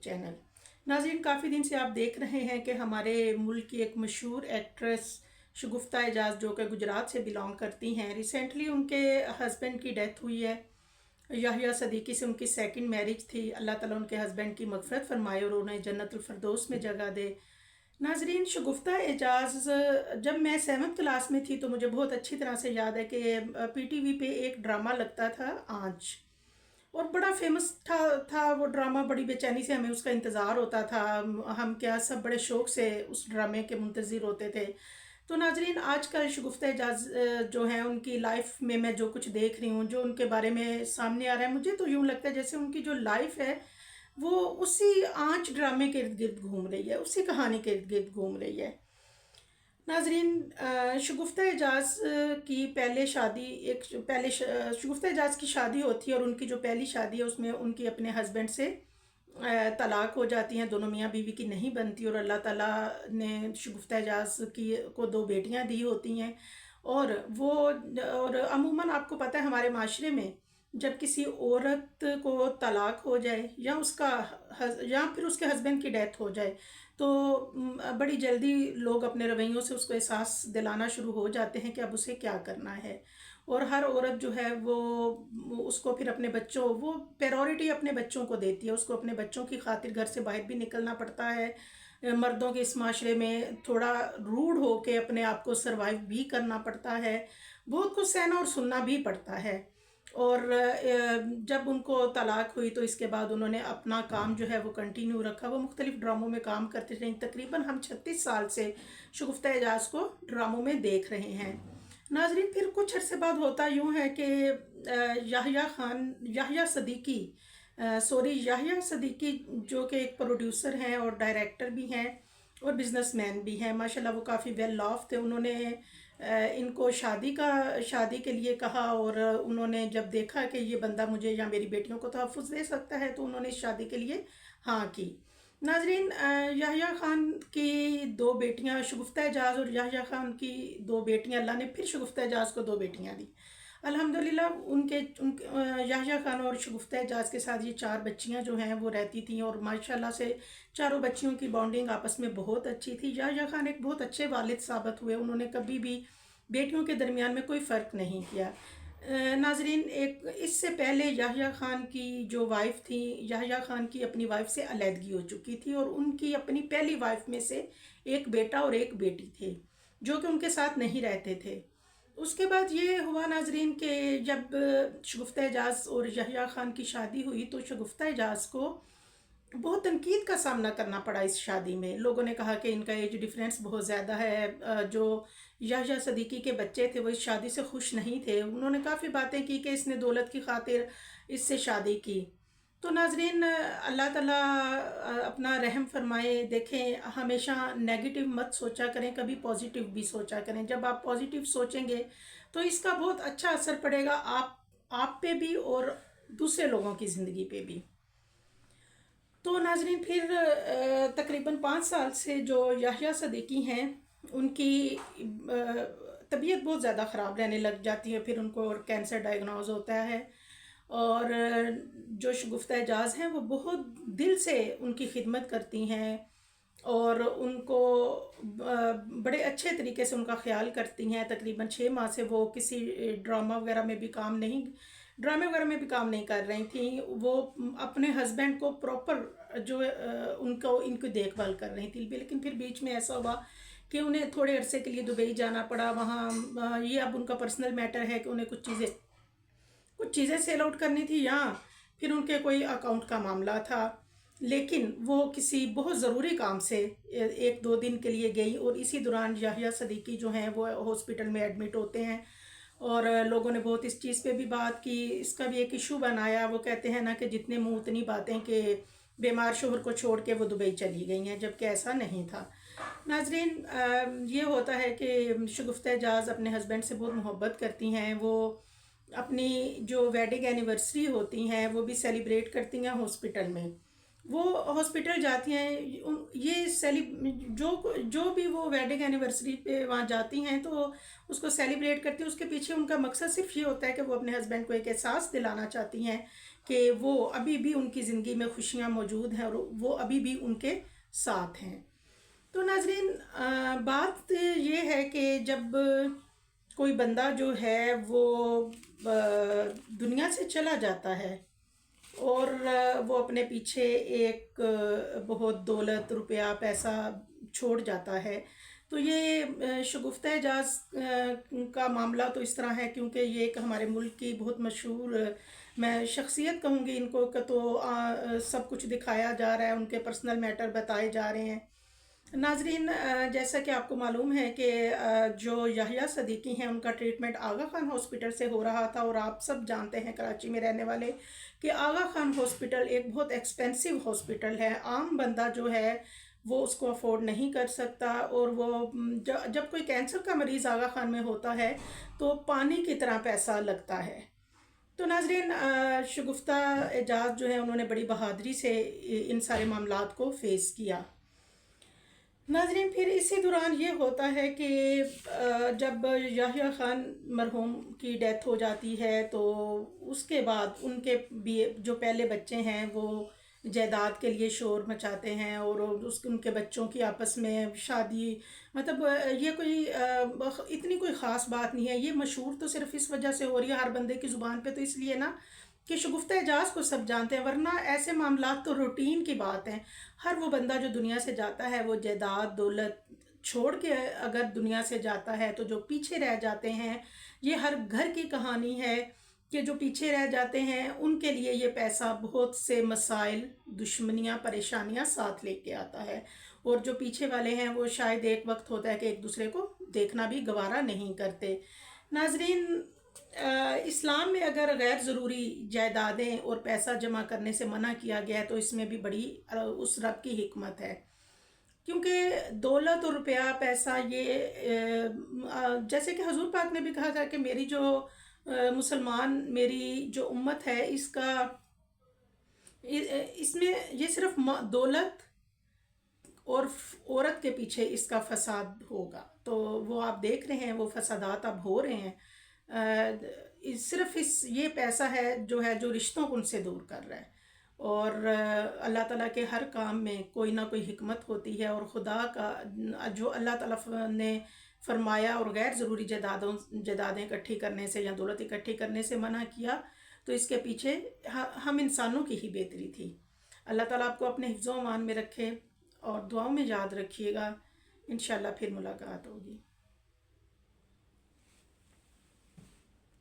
Channel. नाज़रीन, काफ़ी दिन से आप देख रहे हैं कि हमारे मुल्क की एक मशहूर एक्ट्रेस शगुफ्ता एजाज जो कि गुजरात से बिलोंग करती हैं, रिसेंटली उनके हस्बैंड की डेथ हुई है। याहिया सदीकी से उनकी सेकंड मैरिज थी। अल्लाह ताला उनके हस्बैंड की मगफरत फरमाए और उन्हें जन्नतुल फिरदौस में जगह दे। नाजरीन, शगुफ्ता एजाज, जब मैं 7th क्लास में थी तो मुझे बहुत अच्छी तरह से याद है कि पीटीवी पे एक ड्रामा लगता था आंच, और बड़ा फेमस था वो ड्रामा। बड़ी बेचैनी से हमें उसका इंतज़ार होता था। हम क्या, सब बड़े शौक से उस ड्रामे के मुंतज़िर होते थे। तो नाजरीन, आजकल शगुफ्ता एजाज जो हैं, उनकी लाइफ में मैं जो कुछ देख रही हूँ, जो उनके बारे में सामने आ रहा है, मुझे तो यूँ लगता है जैसे उनकी जो लाइफ है वो उसी आंच ड्रामे के इर्द गिर्द घूम रही है, उसी कहानी के इर्द गिर्द घूम रही है। नाजरीन, शगुफ्ता एजाज की पहले शादी एक पहले शगुफ्ता एजाज की शादी होती है, और उनकी जो पहली शादी है उसमें उनकी अपने हस्बैंड से तलाक हो जाती हैं। दोनों मियाँ बीवी की नहीं बनती, और अल्लाह ताला ने शगुफ्ता एजाज की को 2 बेटियां दी होती हैं। और वो, और अमूमन आपको पता है हमारे माशरे में जब किसी औरत को तलाक हो जाए या या फिर उसके हस्बैंड की डेथ हो जाए तो बड़ी जल्दी लोग अपने रवैयों से उसको एहसास दिलाना शुरू हो जाते हैं कि अब उसे क्या करना है। और हर औरत जो है वो उसको फिर अपने बच्चों, वो प्रायोरिटी अपने बच्चों को देती है। उसको अपने बच्चों की खातिर घर से बाहर भी निकलना पड़ता है। मर्दों के इस माशरे में थोड़ा रूड होके अपने आप को सरवाइव भी करना पड़ता है। बहुत कुछ सहना और सुनना भी पड़ता है। और जब उनको तलाक हुई तो इसके बाद उन्होंने अपना काम जो है वो कंटिन्यू रखा। वो मुख्तलिफ ड्रामों में काम करते रहे। तकरीबन हम 36 साल से शगुफ्ता एजाज को ड्रामों में देख रहे हैं। नाजरीन, फिर कुछ अरसे बाद होता यूँ है कि याहिया सदीकी जो कि एक प्रोड्यूसर हैं और डायरेक्टर भी हैं और बिजनेसमैन भी हैं। माशाल्लाह वो काफ़ी वेल ऑफ थे। उन्होंने इनको शादी के लिए कहा, और उन्होंने जब देखा कि ये बंदा मुझे या मेरी बेटियों को तहफ़्फ़ुज़ दे सकता है तो उन्होंने इस शादी के लिए हाँ की। नाजरीन, याहिया खान की 2 बेटियां, शगुफ्ता एजाज और याहिया खान की 2 बेटियां, अल्लाह ने फिर शगुफ्ता एजाज को 2 बेटियां दी। अल्हम्दुलिल्लाह याहिया खान और शगुफ्ता एजाज के साथ ये 4 बच्चियां जो हैं वो रहती थीं, और माशाल्लाह से चारों बच्चियों की बॉन्डिंग आपस में बहुत अच्छी थी। याहिया खान एक बहुत अच्छे वालिद साबित हुए। उन्होंने कभी भी बेटियों के दरमियान में कोई फ़र्क नहीं किया। नाजरीन, एक इससे पहले याहिया खान की जो वाइफ थी, याहिया खान की अपनी वाइफ से अलहदगी हो चुकी थी, और उनकी अपनी पहली वाइफ में से एक बेटा और एक बेटी थे जो कि उनके साथ नहीं रहते थे। उसके बाद ये हुआ नाजरीन कि जब शगुफ्ता एजाज और याहिया खान की शादी हुई तो शगुफ्ता एजाज को बहुत तनकीद का सामना करना पड़ा। इस शादी में लोगों ने कहा कि इनका एज डिफरेंस बहुत ज़्यादा है। जो याहिया सदीकी के बच्चे थे वो इस शादी से खुश नहीं थे। उन्होंने काफ़ी बातें की कि इसने दौलत की खातिर इससे शादी की। तो नाजरीन, अल्लाह ताला अपना रहम फरमाए। देखें, हमेशा नेगेटिव मत सोचा करें, कभी पॉजिटिव भी सोचा करें। जब आप पॉजिटिव सोचेंगे तो इसका बहुत अच्छा असर पड़ेगा आप पे भी और दूसरे लोगों की ज़िंदगी पे भी। तो नाजरीन, फिर तकरीबन 5 साल से जो याहिया सदीकी हैं उनकी तबीयत बहुत ज़्यादा ख़राब रहने लग जाती है। फिर उनको कैंसर डायग्नोज होता है, और जो शगुफ्ता एजाज हैं वो बहुत दिल से उनकी खिदमत करती हैं और उनको बड़े अच्छे तरीके से उनका ख्याल करती हैं। तकरीबन 6 माह से वो किसी ड्रामे वगैरह में भी काम नहीं कर रही थी। वो अपने हस्बैंड को प्रॉपर जो उनको इनकी देखभाल कर रही थी। लेकिन फिर बीच में ऐसा हुआ कि उन्हें थोड़े अरसे के लिए दुबई जाना पड़ा। वहाँ ये अब उनका पर्सनल मैटर है कि उन्हें कुछ चीज़ें सेल आउट करनी थी, या फिर उनके कोई अकाउंट का मामला था। लेकिन वो किसी बहुत ज़रूरी काम से 1-2 दिन के लिए गई, और इसी दौरान याहिया सदीकी जो हैं वो हॉस्पिटल में एडमिट होते हैं। और लोगों ने बहुत इस चीज़ पे भी बात की, इसका भी एक इशू बनाया। वो कहते हैं ना कि जितने मुंह उतनी बातें, कि बीमार शोहर को छोड़ के वो दुबई चली गई हैं, जबकि ऐसा नहीं था। नाजरीन, ये होता है कि शगुफ्ता एजाज अपने हस्बैंड से बहुत मोहब्बत करती हैं। वो अपनी जो वेडिंग एनिवर्सरी होती हैं वो भी सेलिब्रेट करती हैं हॉस्पिटल में। وہ ہاسپٹل جاتی ہیں، یہ جو بھی وہ ویڈنگ اینیورسری پہ وہاں جاتی ہیں تو اس کو سیلیبریٹ کرتی ہیں. اس کے پیچھے ان کا مقصد صرف یہ ہوتا ہے کہ وہ اپنے ہسبینڈ کو ایک احساس دلانا چاہتی ہیں کہ وہ ابھی بھی ان کی زندگی میں خوشیاں موجود ہیں اور وہ ابھی بھی ان کے ساتھ ہیں. تو ناظرین، بات یہ ہے کہ جب کوئی بندہ جو ہے وہ دنیا سے چلا جاتا ہے اور وہ اپنے پیچھے ایک بہت دولت، روپیہ، پیسہ چھوڑ جاتا ہے، تو یہ شگفتہ اعجاز کا معاملہ تو اس طرح ہے کیونکہ یہ ایک ہمارے ملک کی بہت مشہور میں شخصیت کہوں گی ان کو کہ تو سب کچھ دکھایا جا رہا ہے، ان کے پرسنل میٹر بتائے جا رہے ہیں. ناظرین، جیسا کہ آپ کو معلوم ہے کہ جو یحییٰ صدیقی ہیں ان کا ٹریٹمنٹ آغا خان ہاسپٹل سے ہو رہا تھا، اور آپ سب جانتے ہیں کراچی میں رہنے والے کہ آغا خان ہاسپٹل ایک بہت ایکسپینسو ہاسپٹل ہے. عام بندہ جو ہے وہ اس کو افورڈ نہیں کر سکتا، اور وہ جب کوئی کینسر کا مریض آغا خان میں ہوتا ہے تو پانی کی طرح پیسہ لگتا ہے. تو ناظرین، شگفتہ اعجاز جو ہے انہوں نے بڑی بہادری سے ان سارے معاملات کو فیس کیا. ناظرین، پھر اسی دوران یہ ہوتا ہے کہ جب یحییٰ خان مرحوم کی ڈیتھ ہو جاتی ہے تو اس کے بعد ان کے جو پہلے بچے ہیں وہ جائیداد کے لیے شور مچاتے ہیں، اور ان کے بچوں کی آپس میں شادی، مطلب یہ کوئی اتنی کوئی خاص بات نہیں ہے. یہ مشہور تو صرف اس وجہ سے ہو رہی ہے ہر بندے کی زبان پہ، تو اس لیے نا کہ شگفتہ اعجاز کو سب جانتے ہیں، ورنہ ایسے معاملات تو روٹین کی بات ہیں. ہر وہ بندہ جو دنیا سے جاتا ہے وہ جائیداد دولت چھوڑ کے اگر دنیا سے جاتا ہے تو جو پیچھے رہ جاتے ہیں، یہ ہر گھر کی کہانی ہے کہ جو پیچھے رہ جاتے ہیں ان کے لیے یہ پیسہ بہت سے مسائل، دشمنیاں، پریشانیاں ساتھ لے کے آتا ہے، اور جو پیچھے والے ہیں وہ شاید ایک وقت ہوتا ہے کہ ایک دوسرے کو دیکھنا بھی گوارا نہیں کرتے. ناظرین، اسلام میں اگر غیر ضروری جائیدادیں اور پیسہ جمع کرنے سے منع کیا گیا ہے تو اس میں بھی بڑی اس رب کی حکمت ہے، کیونکہ دولت اور روپیہ، پیسہ، یہ جیسے کہ حضور پاک نے بھی کہا تھا کہ میری جو میری جو امت ہے اس میں یہ صرف دولت اور عورت کے پیچھے اس کا فساد ہوگا. تو وہ آپ دیکھ رہے ہیں وہ فسادات اب ہو رہے ہیں. صرف یہ پیسہ ہے جو رشتوں کو ان سے دور کر رہا ہے، اور اللہ تعالیٰ کے ہر کام میں کوئی نہ کوئی حکمت ہوتی ہے، اور خدا کا جو اللہ تعالیٰ نے فرمایا اور غیر ضروری جائیدادیں اکٹھی کرنے سے یا دولت اکٹھی کرنے سے منع کیا، تو اس کے پیچھے ہم انسانوں کی ہی بہتری تھی. اللہ تعالیٰ آپ کو اپنے حفظ و امان میں رکھے، اور دعاؤں میں یاد رکھیے گا. انشاءاللہ پھر ملاقات ہوگی.